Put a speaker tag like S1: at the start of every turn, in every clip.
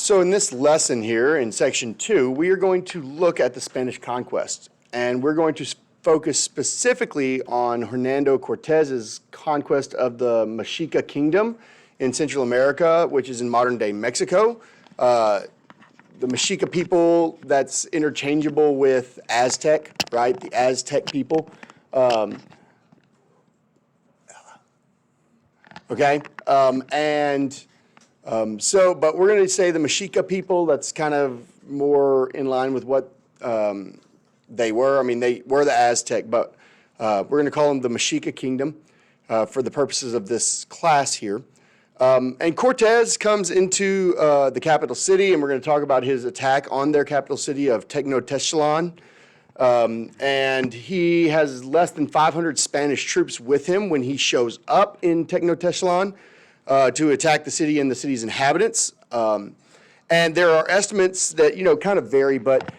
S1: So in this lesson here in section 2, we are going to look at the Spanish conquest, and we're going to focus specifically on Hernando Cortez's conquest of the Mexica Kingdom in Central America, which is in modern-day Mexico. The Mexica people, that's interchangeable with Aztec, right? The Aztec people. Okay, but we're going to say the Mexica people, that's kind of more in line with what they were. I mean, they were the Aztec, but we're going to call them the Mexica Kingdom for the purposes of this class here. And Cortez comes into the capital city, and we're going to talk about his attack on their capital city of Tenochtitlan. And he has less than 500 Spanish troops with him when he shows up in Tenochtitlan to attack the city and the city's inhabitants. And there are estimates that, kind of vary, but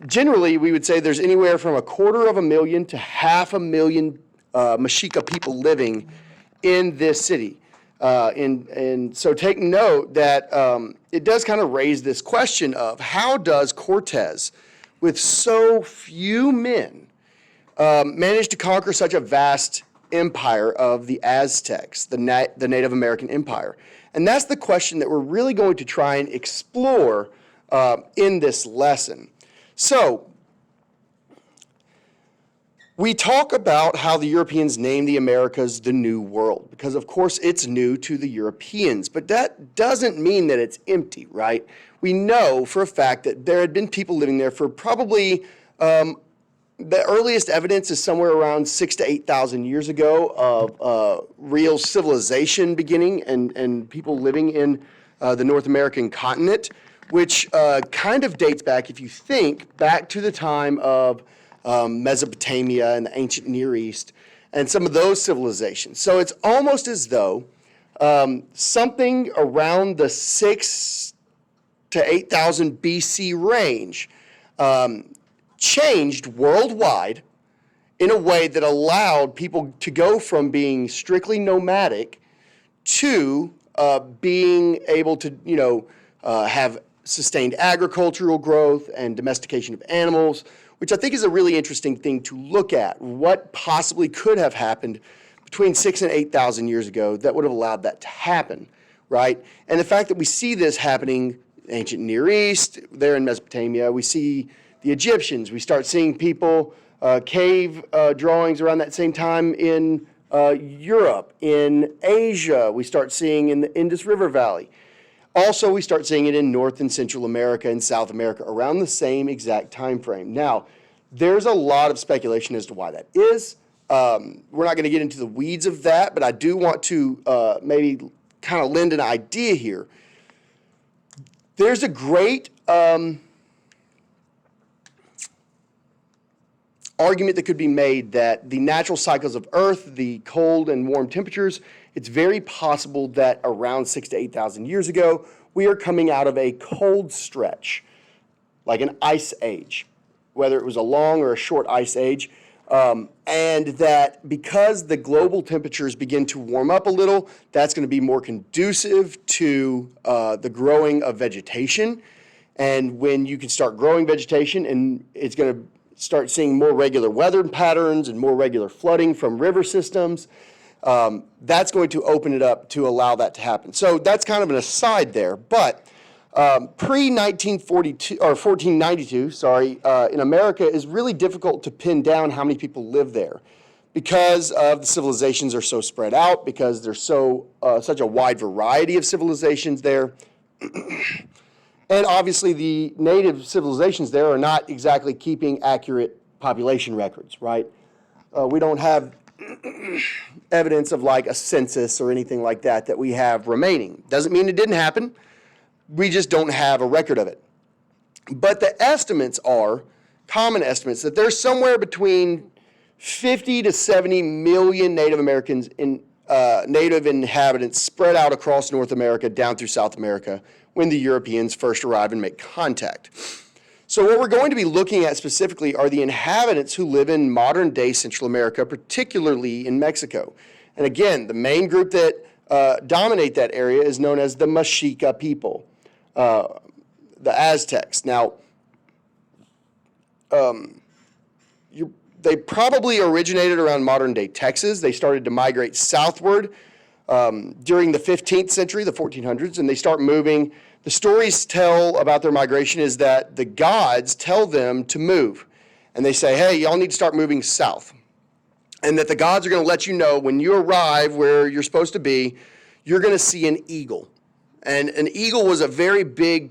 S1: generally we would say there's anywhere from 250,000 to 500,000 Mexica people living in this city. And so take note that it does kind of raise this question of how does Cortez, with so few men, managed to conquer such a vast empire of the Aztecs, the Native American empire? And that's the question that we're really going to try and explore in this lesson. So, we talk about how the Europeans named the Americas the New World, because of course it's new to the Europeans, but that doesn't mean that it's empty, right? We know for a fact that there had been people living there for probably, the earliest evidence is somewhere around 6,000 to 8,000 years ago of real civilization beginning and people living in the North American continent, which kind of dates back, if you think, back to the time of Mesopotamia and the ancient Near East and some of those civilizations. So it's almost as though something around the 6,000 to 8,000 BC range changed worldwide in a way that allowed people to go from being strictly nomadic to being able to, have sustained agricultural growth and domestication of animals, which I think is a really interesting thing to look at. What possibly could have happened between 6,000 and 8,000 years ago that would have allowed that to happen, right? And the fact that we see this happening in ancient Near East, there in Mesopotamia, we see the Egyptians, we start seeing people, cave drawings around that same time in Europe, in Asia, we start seeing in the Indus River Valley. Also, we start seeing it in North and Central America and South America around the same exact time frame. Now, there's a lot of speculation as to why that is. We're not going to get into the weeds of that, but I do want to maybe kind of lend an idea here. There's a great argument that could be made that the natural cycles of Earth, the cold and warm temperatures, it's very possible that around 6,000 to 8,000 years ago, we are coming out of a cold stretch, like an ice age, whether it was a long or a short ice age, and that because the global temperatures begin to warm up a little, that's going to be more conducive to the growing of vegetation. And when you can start growing vegetation, and it's going to start seeing more regular weather patterns and more regular flooding from river systems, that's going to open it up to allow that to happen. So that's kind of an aside there. But pre-1942 or 1492, in America is really difficult to pin down how many people live there because of the civilizations are so spread out, because there's such a wide variety of civilizations there. And obviously the native civilizations there are not exactly keeping accurate population records, right? We don't have evidence of like a census or anything like that we have remaining. Doesn't mean it didn't happen. We just don't have a record of it. But the estimates are, common estimates, that there's somewhere between 50 to 70 million Native Americans, native inhabitants spread out across North America down through South America when the Europeans first arrive and make contact. So what we're going to be looking at specifically are the inhabitants who live in modern-day Central America, particularly in Mexico. And again, the main group that dominate that area is known as the Mexica people. the Aztecs. Now, they probably originated around modern-day Texas. They started to migrate southward during the 15th century, the 1400s, and they start moving. The stories tell about their migration is that the gods tell them to move. And they say, hey, y'all need to start moving south. And that the gods are going to let you know when you arrive where you're supposed to be, you're going to see an eagle. And an eagle was a very big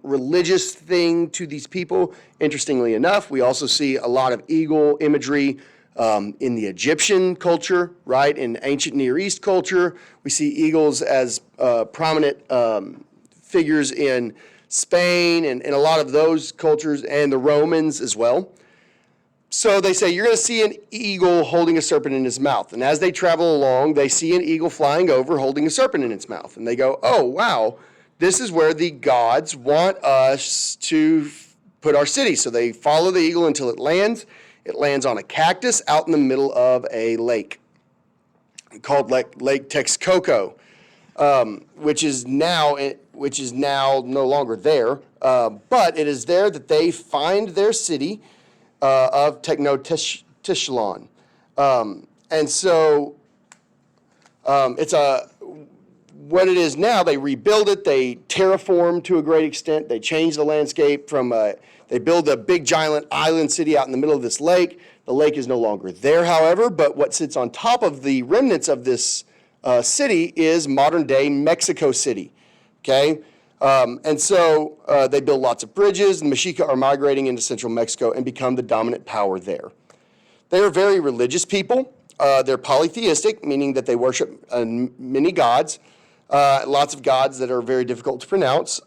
S1: religious thing to these people. Interestingly enough, we also see a lot of eagle imagery in the Egyptian culture, right? In ancient Near East culture, we see eagles as prominent figures in Spain and a lot of those cultures, and the Romans as well. So they say, you're going to see an eagle holding a serpent in his mouth. And as they travel along, they see an eagle flying over holding a serpent in its mouth. And they go, oh, wow, this is where the gods want us to put our city. So they follow the eagle until it lands. It lands on a cactus out in the middle of a lake called Lake Texcoco, which is now no longer there. But it is there that they find their city of Tenochtitlan. And so it's what it is now. They rebuild it. They terraform to a great extent. They change the landscape from they build a big giant island city out in the middle of this lake. The lake is no longer there, however, but what sits on top of the remnants of this city is modern-day Mexico City, okay? And so they build lots of bridges, and the Mexica are migrating into central Mexico and become the dominant power there. They are very religious people. They're polytheistic, meaning that they worship many gods, lots of gods that are very difficult to pronounce.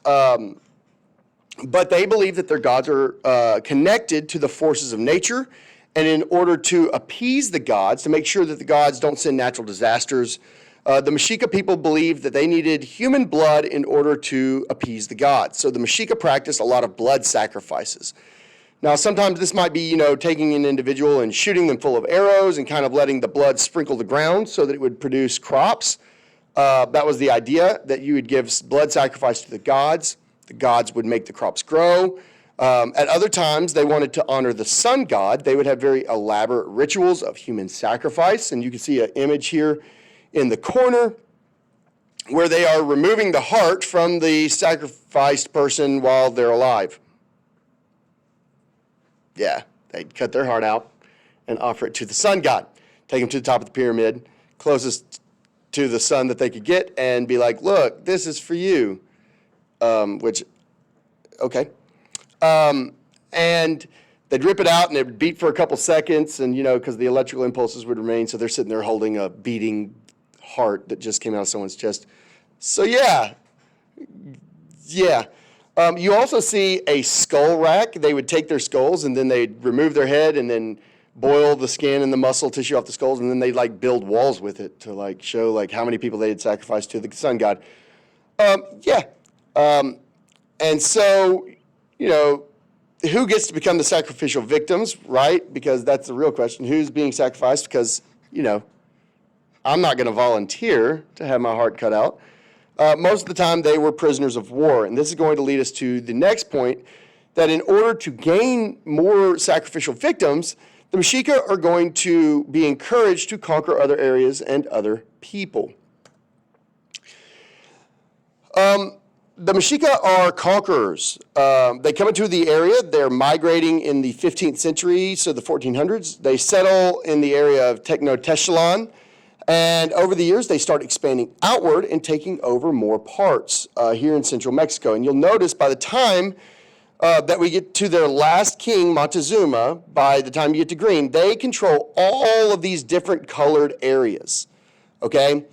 S1: But they believe that their gods are connected to the forces of nature, and in order to appease the gods, to make sure that the gods don't send natural disasters, the Mexica people believed that they needed human blood in order to appease the gods. So the Mexica practiced a lot of blood sacrifices. Now, sometimes this might be, taking an individual and shooting them full of arrows and kind of letting the blood sprinkle the ground so that it would produce crops. That was the idea, that you would give blood sacrifice to the gods. The gods would make the crops grow. At other times, they wanted to honor the sun god. They would have very elaborate rituals of human sacrifice. And you can see an image here in the corner where they are removing the heart from the sacrificed person while they're alive. Yeah, they'd cut their heart out and offer it to the sun god. Take them to the top of the pyramid, closest to the sun that they could get, and be like, look, this is for you. And they'd rip it out, and it would beat for a couple seconds, and, because the electrical impulses would remain, so they're sitting there holding a beating heart that just came out of someone's chest. So, yeah. You also see a skull rack. They would take their skulls, and then they'd remove their head, and then boil the skin and the muscle tissue off the skulls, and then they'd, build walls with it to, show, how many people they had sacrificed to the sun god. And so, who gets to become the sacrificial victims, right? Because that's the real question. Who's being sacrificed? Because, I'm not going to volunteer to have my heart cut out. Most of the time, they were prisoners of war. And this is going to lead us to the next point, that in order to gain more sacrificial victims, the Mexica are going to be encouraged to conquer other areas and other people. The Mexica are conquerors. They come into the area. They're migrating in the 15th century, so the 1400s. They settle in the area of Tenochtitlan, and over the years, they start expanding outward and taking over more parts here in central Mexico. And you'll notice by the time that we get to their last king, Montezuma, by the time you get to green, they control all of these different colored areas, okay?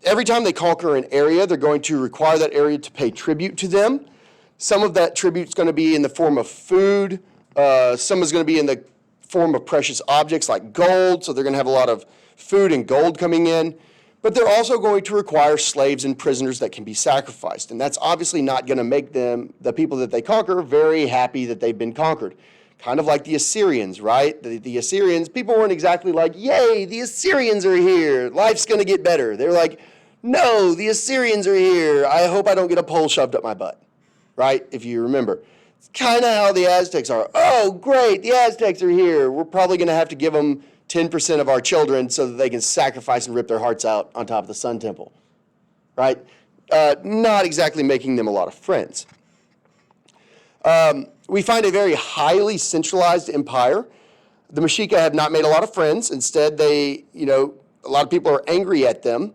S1: Every time they conquer an area, they're going to require that area to pay tribute to them. Some of that tribute is going to be in the form of food. Some is going to be in the form of precious objects like gold, so they're going to have a lot of food and gold coming in. But they're also going to require slaves and prisoners that can be sacrificed. And that's obviously not going to make them, the people that they conquer, very happy that they've been conquered. Kind of like the Assyrians, right? The Assyrians, people weren't exactly like, yay, the Assyrians are here. Life's going to get better. They're like, no, the Assyrians are here. I hope I don't get a pole shoved up my butt, right? If you remember. It's kind of how the Aztecs are. Oh, great, the Aztecs are here. We're probably going to have to give them 10% of our children so that they can sacrifice and rip their hearts out on top of the Sun Temple, right? Not exactly making them a lot of friends. We find a very highly centralized empire. The Mexica have not made a lot of friends. Instead, they, a lot of people are angry at them.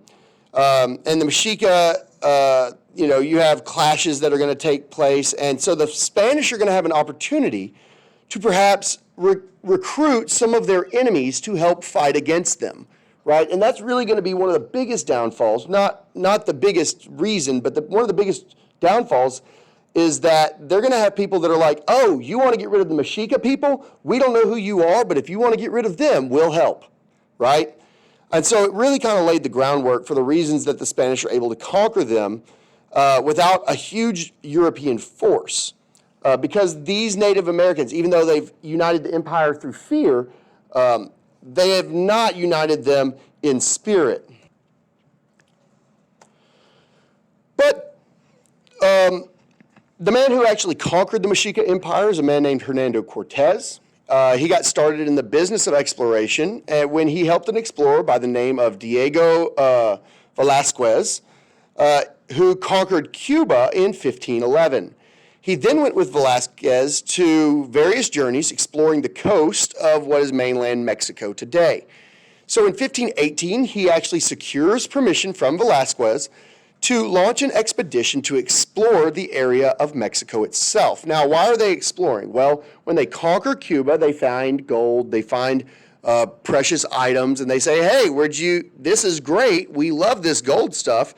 S1: And the Mexica, you have clashes that are going to take place. And so the Spanish are going to have an opportunity to perhaps recruit some of their enemies to help fight against them, right? And that's really going to be one of the biggest downfalls, not the biggest reason, but one of the biggest downfalls is that they're going to have people that are like, oh, you want to get rid of the Mexica people? We don't know who you are, but if you want to get rid of them, we'll help, right? And so it really kind of laid the groundwork for the reasons that the Spanish are able to conquer them without a huge European force. Because these Native Americans, even though they've united the empire through fear, they have not united them in spirit. But the man who actually conquered the Mexica Empire is a man named Hernando Cortez. He got started in the business of exploration when he helped an explorer by the name of Diego Velázquez, who conquered Cuba in 1511. He then went with Velázquez to various journeys exploring the coast of what is mainland Mexico today. So in 1518, he actually secures permission from Velázquez to launch an expedition to explore the area of Mexico itself. Now, why are they exploring? Well, when they conquer Cuba, they find gold, they find precious items, and they say, hey, this is great, we love this gold stuff.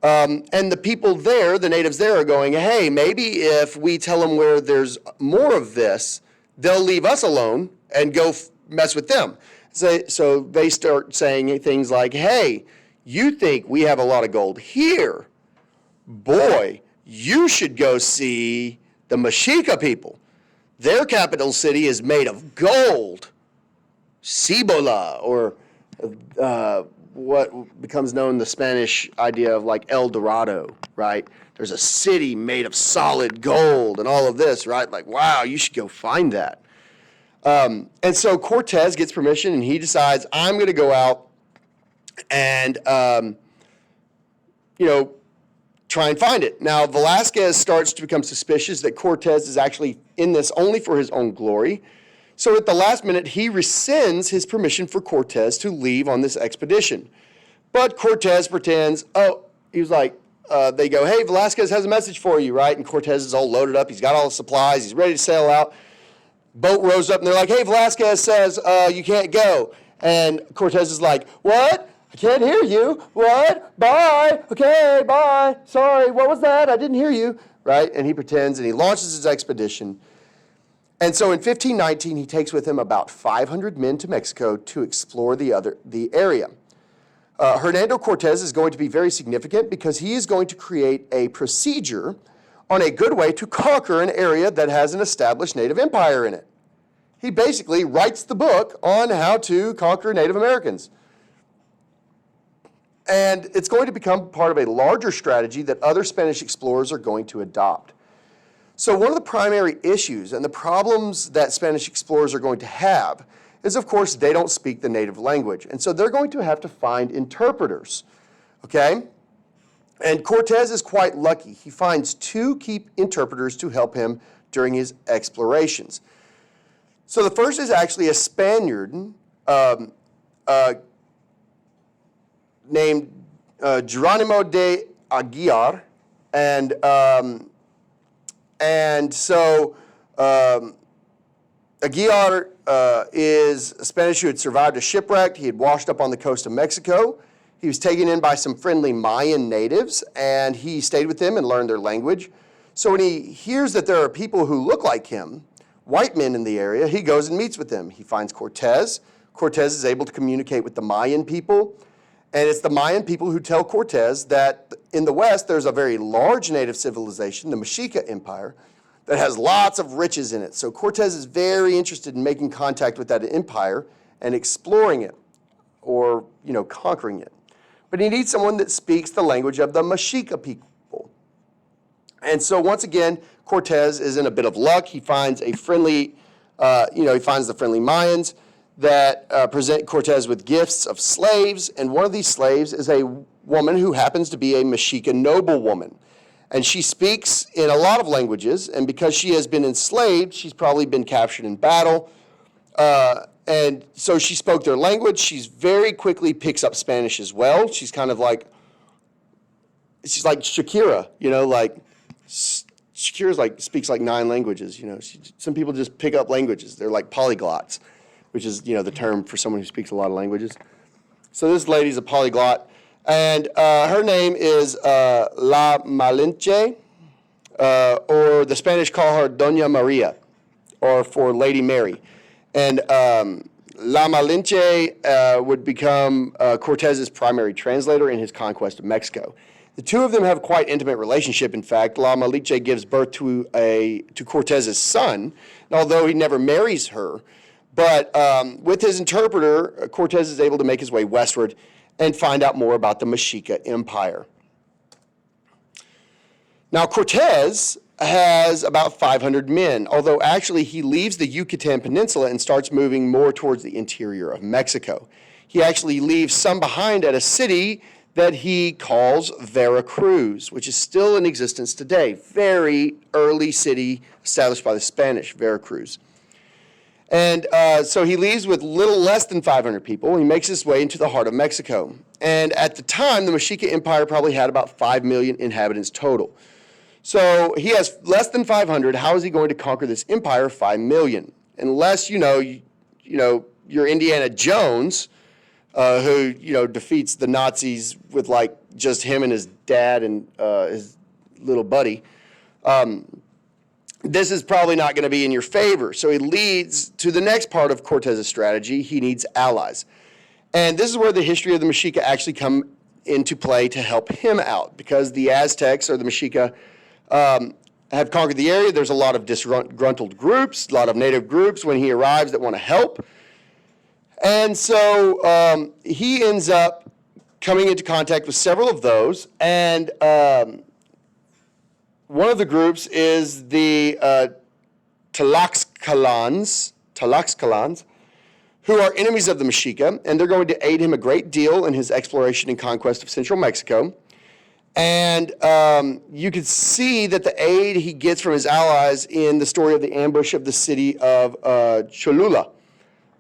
S1: And the people there, the natives there are going, hey, maybe if we tell them where there's more of this, they'll leave us alone and go mess with them. So they start saying things like, hey, you think we have a lot of gold here? Boy, you should go see the Mexica people. Their capital city is made of gold. Cibola, or what becomes known the Spanish idea of like El Dorado, right? There's a city made of solid gold and all of this, right? Like, wow, you should go find that. And so Cortez gets permission and he decides, I'm going to go out and, try and find it. Now, Velázquez starts to become suspicious that Cortez is actually in this only for his own glory. So at the last minute, he rescinds his permission for Cortez to leave on this expedition. But Cortez pretends, he was like, they go, hey, Velázquez has a message for you, right? And Cortez is all loaded up. He's got all the supplies. He's ready to sail out. Boat rows up, and they're like, hey, Velázquez says you can't go. And Cortez is like, what? I can't hear you. What? Bye. Okay, bye. Sorry, what was that? I didn't hear you. Right? And he pretends, and he launches his expedition. And so in 1519, he takes with him about 500 men to Mexico to explore the area. Hernando Cortez is going to be very significant because he is going to create a procedure on a good way to conquer an area that has an established Native empire in it. He basically writes the book on how to conquer Native Americans. And it's going to become part of a larger strategy that other Spanish explorers are going to adopt. So one of the primary issues and the problems that Spanish explorers are going to have is, of course, they don't speak the native language. And so they're going to have to find interpreters, okay? And Cortez is quite lucky. He finds 2 key interpreters to help him during his explorations. So the first is actually a Spaniard named Geronimo de Aguiar, and so Aguiar is a Spanish who had survived a shipwreck. He had washed up on the coast of Mexico. He was taken in by some friendly Mayan natives, and he stayed with them and learned their language. So when he hears that there are people who look like him, white men in the area, he goes and meets with them. He finds Cortez. Cortez is able to communicate with the Mayan people. And it's the Mayan people who tell Cortez that in the West, there's a very large native civilization, the Mexica Empire, that has lots of riches in it. So Cortez is very interested in making contact with that empire and exploring it or, conquering it. but he needs someone that speaks the language of the Mexica people. And so once again, Cortez is in a bit of luck. He finds a friendly, he finds the friendly Mayans that present Cortez with gifts of slaves, and one of these slaves is a woman who happens to be a Mexica noblewoman. And she speaks in a lot of languages, and because she has been enslaved, she's probably been captured in battle. And so she spoke their language. She's very quickly picks up Spanish as well. She's kind of like, she's like Shakira, Shakira's speaks like 9 languages, Some people just pick up languages. They're like polyglots, which is, the term for someone who speaks a lot of languages. So this lady's a polyglot. And her name is La Malinche, or the Spanish call her Doña Maria, or for Lady Mary. And La Malinche would become Cortez's primary translator in his conquest of Mexico. The two of them have quite intimate relationship. In fact, La Malinche gives birth to Cortez's son, although he never marries her. But with his interpreter, Cortez is able to make his way westward and find out more about the Mexica Empire. Now, Cortez has about 500 men, although actually he leaves the Yucatan Peninsula and starts moving more towards the interior of Mexico. He actually leaves some behind at a city that he calls Veracruz, which is still in existence today. Very early city established by the Spanish, Veracruz. And so he leaves with little less than 500 people. He makes his way into the heart of Mexico. And at the time, the Mexica Empire probably had about 5 million inhabitants total. So he has less than 500. How is he going to conquer this empire of 5 million? Unless, you're Indiana Jones, who, defeats the Nazis with just him and his dad and his little buddy. This is probably not going to be in your favor. So he leads to the next part of Cortez's strategy. He needs allies. And this is where the history of the Mexica actually come into play to help him out, because the Aztecs or the Mexica have conquered the area. There's a lot of disgruntled groups, a lot of native groups when he arrives that want to help. And so he ends up coming into contact with several of those, and one of the groups is the Tlaxcalans, who are enemies of the Mexica, and they're going to aid him a great deal in his exploration and conquest of central Mexico. And you can see that the aid he gets from his allies in the story of the ambush of the city of Cholula,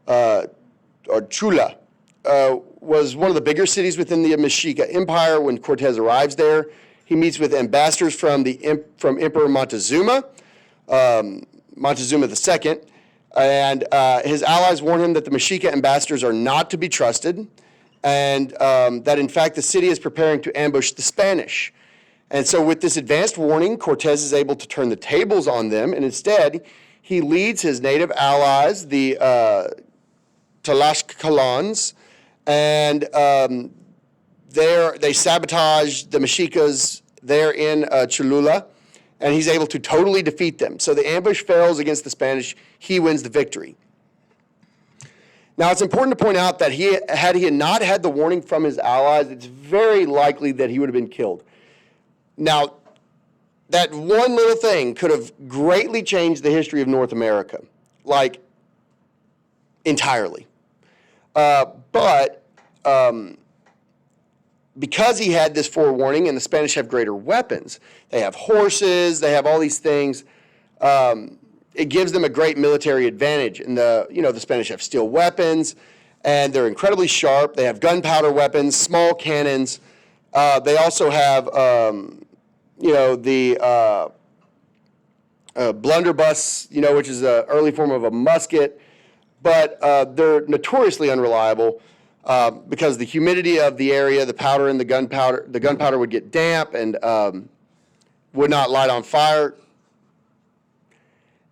S1: or Chula, was one of the bigger cities within the Mexica Empire. When Cortez arrives there, he meets with ambassadors from Emperor Montezuma, Montezuma II, and his allies warn him that the Mexica ambassadors are not to be trusted, and that in fact the city is preparing to ambush the Spanish. And so with this advanced warning, Cortez is able to turn the tables on them, and instead he leads his native allies, the Tlaxcalans, and they sabotage the Mexicas there in Cholula, and he's able to totally defeat them. So the ambush fails against the Spanish. He wins the victory. Now, it's important to point out that had he not had the warning from his allies, it's very likely that he would have been killed. Now, that one little thing could have greatly changed the history of North America, entirely. But because he had this forewarning, and the Spanish have greater weapons, they have horses, they have all these things, it gives them a great military advantage. And the Spanish have steel weapons, and they're incredibly sharp. They have gunpowder weapons, small cannons. They also have, the blunderbuss, which is an early form of a musket. But they're notoriously unreliable because the humidity of the area, the powder and the gunpowder would get damp and would not light on fire.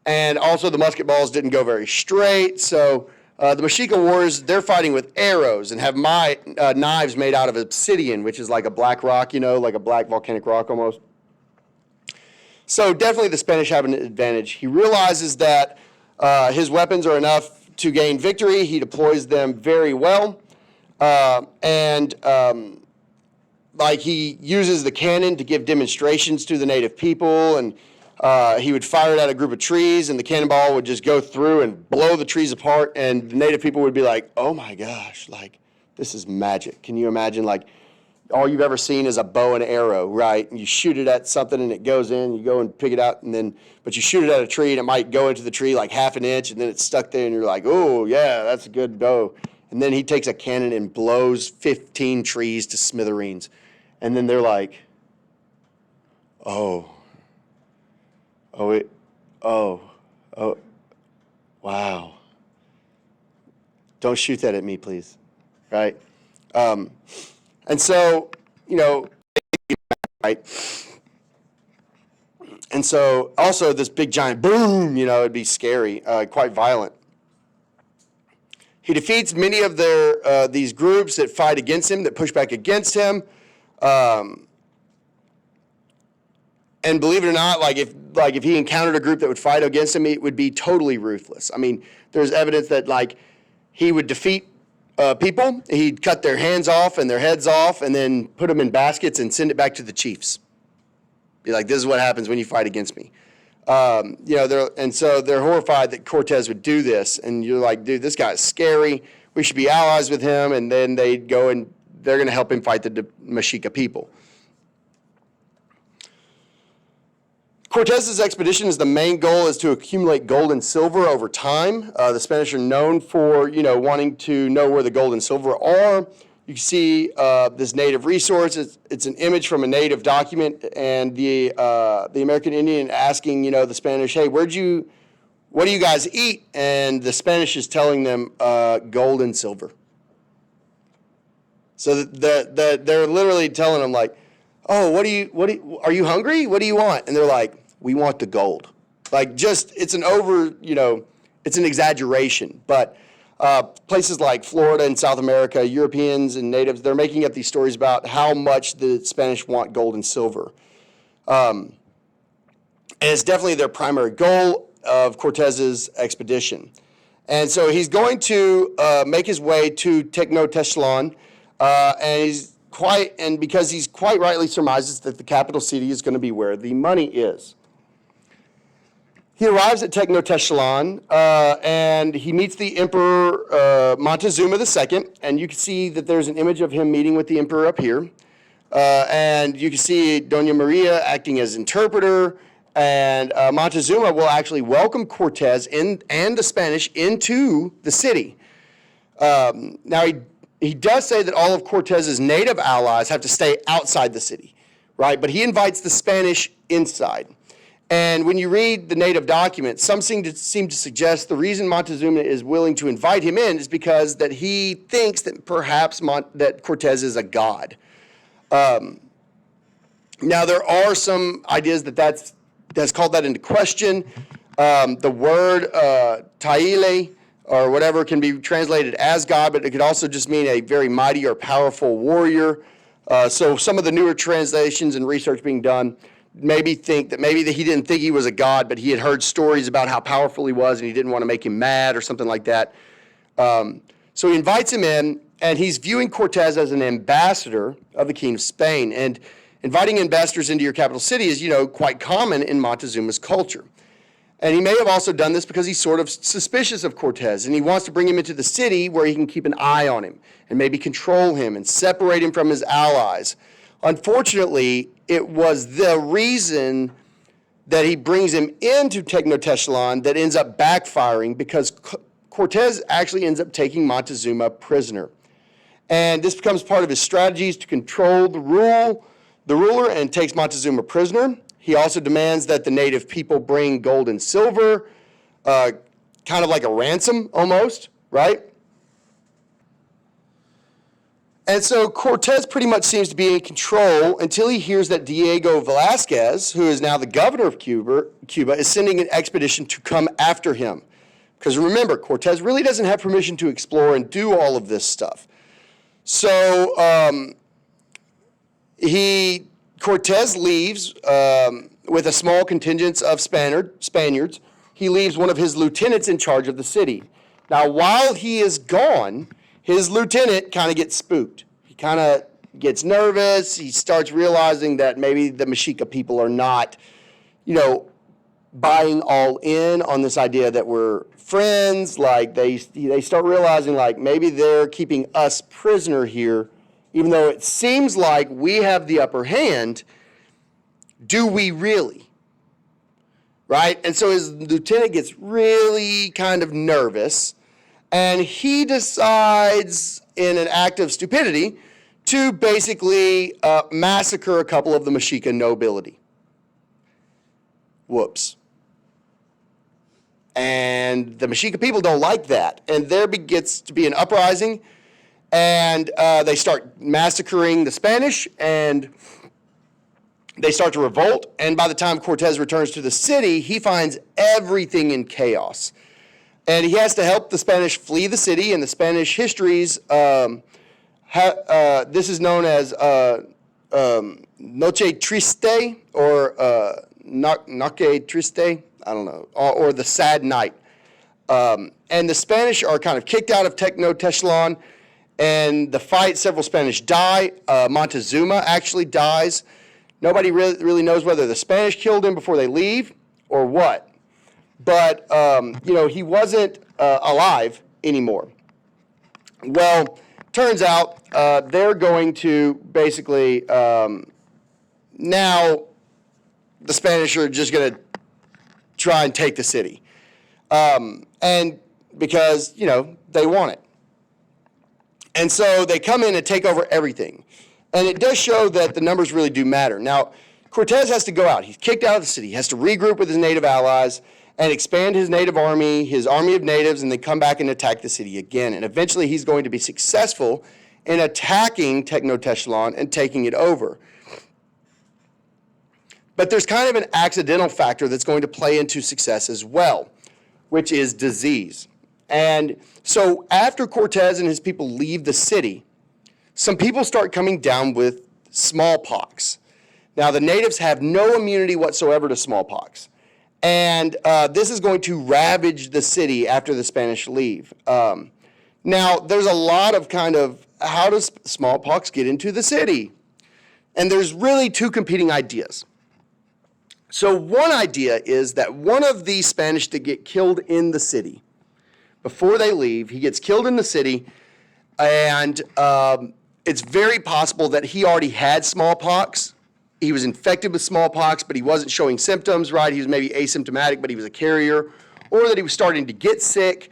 S1: And also the musket balls didn't go very straight. So the Mexica warriors, they're fighting with arrows and have knives made out of obsidian, which is like a black rock, like a black volcanic rock almost. So definitely the Spanish have an advantage. He realizes that his weapons are enough to gain victory. He deploys them very well. And like he uses the cannon to give demonstrations to the native people, and he would fire it at a group of trees, and the cannonball would just go through and blow the trees apart, and the native people would be like, oh my gosh, like, this is magic. Can you imagine, like, all you've ever seen is a bow and arrow, right? And you shoot it at something and it goes in, you go and pick it out, and then, but you shoot it at a tree and it might go into the tree like half an inch, and then it's stuck there, and you're like, oh yeah, that's a good bow. And then he takes a cannon and blows 15 trees to smithereens. And then they're like, oh, wow. Don't shoot that at me, please, right? And so, right? And so also this big giant boom, it'd be scary, quite violent. He defeats many of these groups that fight against him, that push back against him. And believe it or not, if he encountered a group that would fight against him, it would be totally ruthless. I mean, there's evidence that he would defeat people, he'd cut their hands off and their heads off, and then put them in baskets and send it back to the chiefs. Be like, this is what happens when you fight against me. And so they're horrified that Cortez would do this, and you're like, dude, this guy's scary. We should be allies with him, and then they'd go and they're going to help him fight the Mexica people. Cortez's expedition the main goal is to accumulate gold and silver over time. The Spanish are known for, wanting to know where the gold and silver are. You can see this native resource. It's an image from a native document, and the American Indian asking, the Spanish, hey, what do you guys eat? And the Spanish is telling them gold and silver. So they're literally telling them like, oh, are you hungry? What do you want? And they're like, we want the gold. It's an exaggeration. But places like Florida and South America, Europeans and natives, they're making up these stories about how much the Spanish want gold and silver. And it's definitely their primary goal of Cortez's expedition. And so he's going to make his way to Tenochtitlan, and because he's quite rightly surmises that the capital city is going to be where the money is. He arrives at Tenochtitlan, and he meets the Emperor Montezuma II, and you can see that there's an image of him meeting with the emperor up here. And you can see Doña Maria acting as interpreter, and Montezuma will actually welcome Cortez and the Spanish into the city. Now, he does say that all of Cortez's native allies have to stay outside the city, right? But he invites the Spanish inside. And when you read the native documents, some seem to suggest the reason Montezuma is willing to invite him in is because that he thinks that perhaps that Cortez is a god. Now, there are some ideas that's called that into question. The word Taile, or whatever, can be translated as God, but it could also just mean a very mighty or powerful warrior. So some of the newer translations and research being done think that he didn't think he was a god, but he had heard stories about how powerful he was, and he didn't want to make him mad or something like that. So he invites him in, and he's viewing Cortez as an ambassador of the King of Spain. And inviting ambassadors into your capital city is, quite common in Montezuma's culture. And he may have also done this because he's sort of suspicious of Cortez, and he wants to bring him into the city where he can keep an eye on him and maybe control him and separate him from his allies. Unfortunately, it was the reason that he brings him into Tenochtitlan that ends up backfiring, because Cortez actually ends up taking Montezuma prisoner. And this becomes part of his strategies to control the ruler, and takes Montezuma prisoner. He also demands that the native people bring gold and silver, kind of like a ransom almost, right? And so Cortez pretty much seems to be in control until he hears that Diego Velázquez, who is now the governor of Cuba, is sending an expedition to come after him. Because remember, Cortez really doesn't have permission to explore and do all of this stuff. So Cortez leaves with a small contingent of Spaniards. He leaves one of his lieutenants in charge of the city. Now, while he is gone, his lieutenant kind of gets spooked. He kind of gets nervous. He starts realizing that maybe the Mexica people are not, buying all in on this idea that we're friends. Like they start realizing like maybe they're keeping us prisoner here, even though it seems like we have the upper hand. Do we really? Right? And so his lieutenant gets really kind of nervous, and he decides in an act of stupidity to basically massacre a couple of the Mexica nobility. Whoops. And the Mexica people don't like that. And there gets to be an uprising, and they start massacring the Spanish, and they start to revolt. And by the time Cortez returns to the city, he finds everything in chaos. And he has to help the Spanish flee the city. And the Spanish histories, this is known as Noche Triste, or Noche Triste, I don't know, or the Sad Night. And the Spanish are kind of kicked out of Tenochtitlan, and the fight, several Spanish die. Montezuma actually dies. Nobody really knows whether the Spanish killed him before they leave or what. But, he wasn't alive anymore. Well, turns out they're going to basically, now the Spanish are just going to try and take the city. And because, they want it. And so they come in and take over everything. And it does show that the numbers really do matter. Now, Cortez has to go out. He's kicked out of the city. He has to regroup with his native allies and expand his native army, his army of natives, and then come back and attack the city again. And eventually he's going to be successful in attacking Tenochtitlan and taking it over. But there's kind of an accidental factor that's going to play into success as well, which is disease. And so after Cortez and his people leave the city, some people start coming down with smallpox. Now, the natives have no immunity whatsoever to smallpox. And this is going to ravage the city after the Spanish leave. Now, there's a lot of how does smallpox get into the city? And there's really two competing ideas. So one idea is that one of the Spanish that get killed in the city, before they leave, he gets killed in the city, and it's very possible that he already had smallpox. He was infected with smallpox, but he wasn't showing symptoms, right? He was maybe asymptomatic, but he was a carrier, or that he was starting to get sick.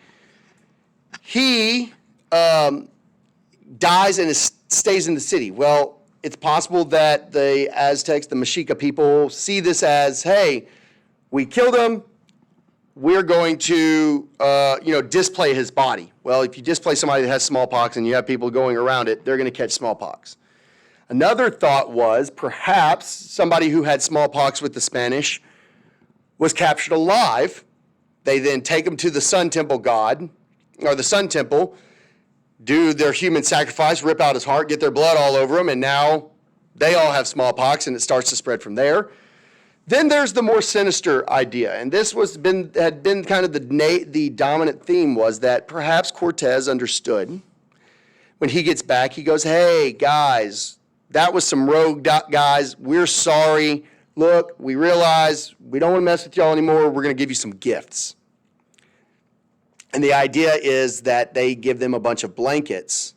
S1: He dies and stays in the city. Well, it's possible that the Aztecs, the Mexica people, see this as, hey, we killed him. We're going to, display his body. Well, if you display somebody that has smallpox and you have people going around it, they're going to catch smallpox. Another thought was perhaps somebody who had smallpox with the Spanish was captured alive. They then take him to the Sun Temple god, or the Sun Temple, do their human sacrifice, rip out his heart, get their blood all over him, and now they all have smallpox, and it starts to spread from there. Then there's the more sinister idea, and this had been kind of the dominant theme, was that perhaps Cortez understood. When he gets back, he goes, hey, guys, that was some rogue guys. We're sorry. Look, we realize we don't want to mess with y'all anymore. We're going to give you some gifts. And the idea is that they give them a bunch of blankets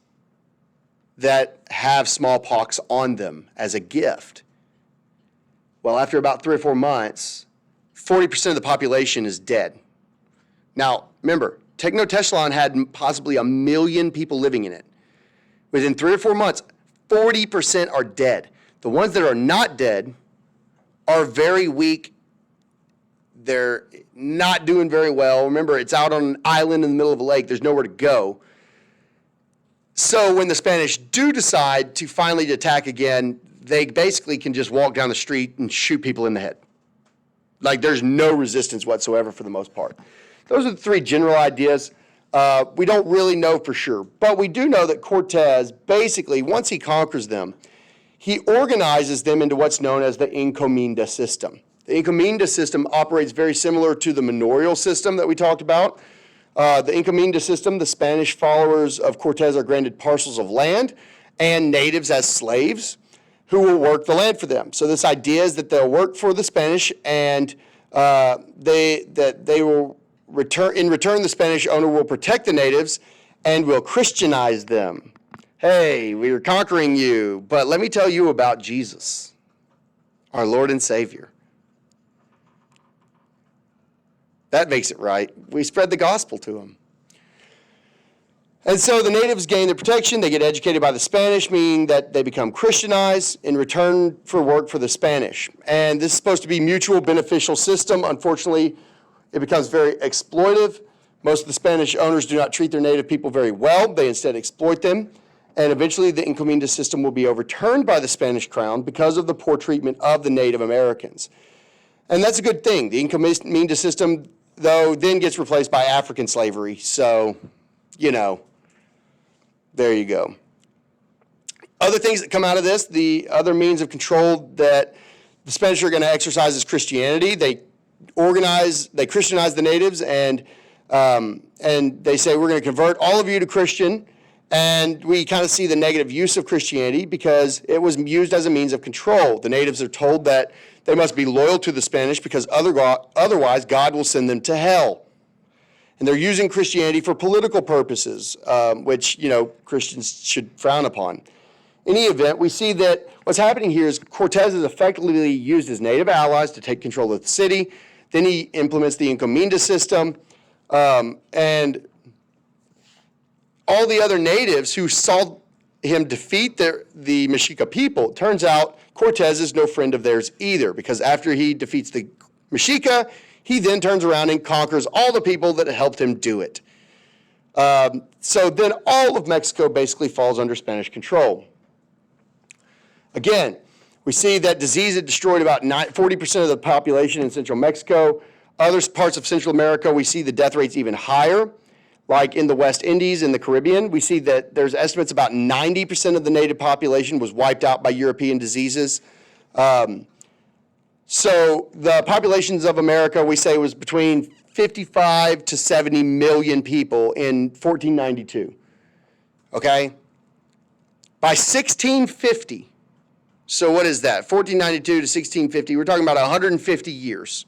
S1: that have smallpox on them as a gift. Well, after about 3 or 4 months, 40% of the population is dead. Now, remember, Tenochtitlan had possibly 1 million people living in it. Within 3 or 4 months, 40% are dead. The ones that are not dead are very weak. They're not doing very well. Remember, it's out on an island in the middle of a lake. There's nowhere to go. So when the Spanish do decide to finally attack again, they basically can just walk down the street and shoot people in the head. Like, there's no resistance whatsoever for the most part. Those are the 3 general ideas. We don't really know for sure, but we do know that Cortez, basically, once he conquers them, he organizes them into what's known as the encomienda system. The encomienda system operates very similar to the manorial system that we talked about. The encomienda system, the Spanish followers of Cortez are granted parcels of land, and natives as slaves who will work the land for them. So this idea is that they'll work for the Spanish, and they will return. In return, the Spanish owner will protect the natives and will Christianize them. Hey, we are conquering you, but let me tell you about Jesus, our Lord and Savior. That makes it right. We spread the gospel to them. And so the natives gain their protection. They get educated by the Spanish, meaning that they become Christianized in return for work for the Spanish. And this is supposed to be a mutual beneficial system. Unfortunately, it becomes very exploitive. Most of the Spanish owners do not treat their native people very well. They instead exploit them. And eventually the encomienda system will be overturned by the Spanish crown because of the poor treatment of the Native Americans. And that's a good thing. The encomienda system, though, then gets replaced by African slavery. So, you know, there you go. Other things that come out of this, the other means of control that the Spanish are going to exercise is Christianity. They Christianize the natives, and they say, we're going to convert all of you to Christian. And we kind of see the negative use of Christianity because it was used as a means of control. The natives are told that they must be loyal to the Spanish because otherwise God will send them to hell. And they're using Christianity for political purposes, which, you know, Christians should frown upon. In any event, we see that what's happening here is Cortez has effectively used his native allies to take control of the city. Then he implements the encomienda system, and all the other natives who saw him defeat the Mexica people, it turns out Cortez is no friend of theirs either, because after he defeats the Mexica, he then turns around and conquers all the people that helped him do it. So then all of Mexico basically falls under Spanish control. Again, we see that disease had destroyed about 40% of the population in central Mexico. Other parts of Central America, we see the death rates even higher. Like in the West Indies and the Caribbean, we see that there's estimates about 90% of the native population was wiped out by European diseases. So the populations of America, we say, was between 55 to 70 million people in 1492, okay? By 1650, so what is that? 1492 to 1650, we're talking about 150 years.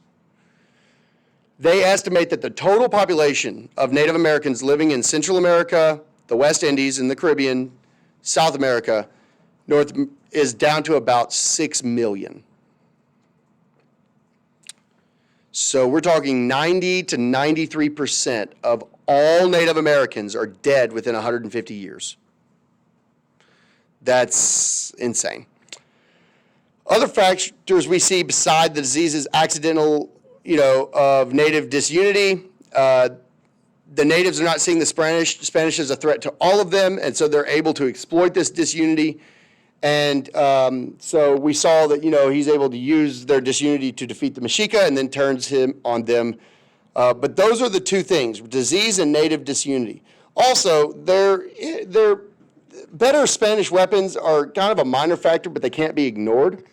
S1: They estimate that the total population of Native Americans living in Central America, the West Indies, and the Caribbean, South America, North is down to about 6 million. So we're talking 90 to 93% of all Native Americans are dead within 150 years. That's insane. Other factors we see beside the diseases, accidental, of native disunity. The natives are not seeing the Spanish as a threat to all of them, and so they're able to exploit this disunity. And so we saw that, he's able to use their disunity to defeat the Mexica and then turns him on them. But those are the two things, disease and native disunity. Also, their better Spanish weapons are kind of a minor factor, but they can't be ignored.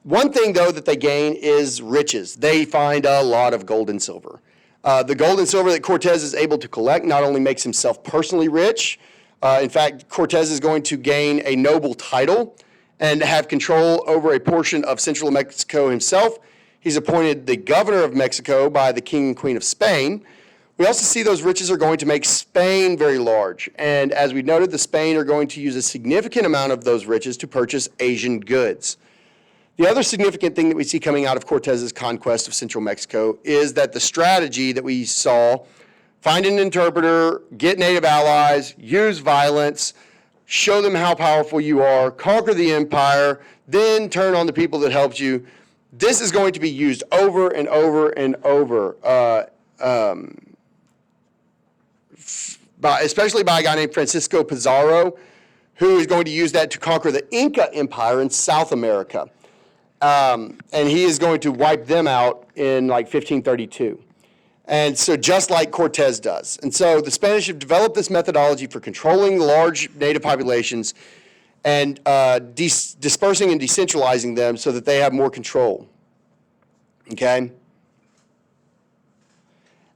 S1: One thing, though, that they gain is riches. They find a lot of gold and silver. The gold and silver that Cortez is able to collect not only makes himself personally rich. In fact, Cortez is going to gain a noble title and have control over a portion of central Mexico himself. He's appointed the governor of Mexico by the King and Queen of Spain. We also see those riches are going to make Spain very large. And as we noted, the Spain are going to use a significant amount of those riches to purchase Asian goods. The other significant thing that we see coming out of Cortez's conquest of central Mexico is that the strategy that we saw, find an interpreter, get native allies, use violence, show them how powerful you are, conquer the empire, then turn on the people that helped you. This is going to be used over and over and over, especially by a guy named Francisco Pizarro, who is going to use that to conquer the Inca Empire in South America. And he is going to wipe them out in like 1532. And so just like Cortez does. And so the Spanish have developed this methodology for controlling large native populations and dispersing and decentralizing them so that they have more control. Okay?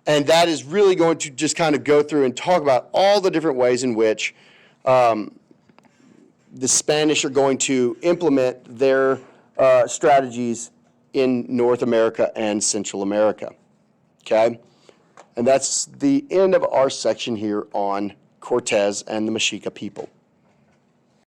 S1: And that is really going to just kind of go through and talk about all the different ways in which the Spanish are going to implement their strategies in North America and Central America. Okay? And that's the end of our section here on Cortez and the Mexica people.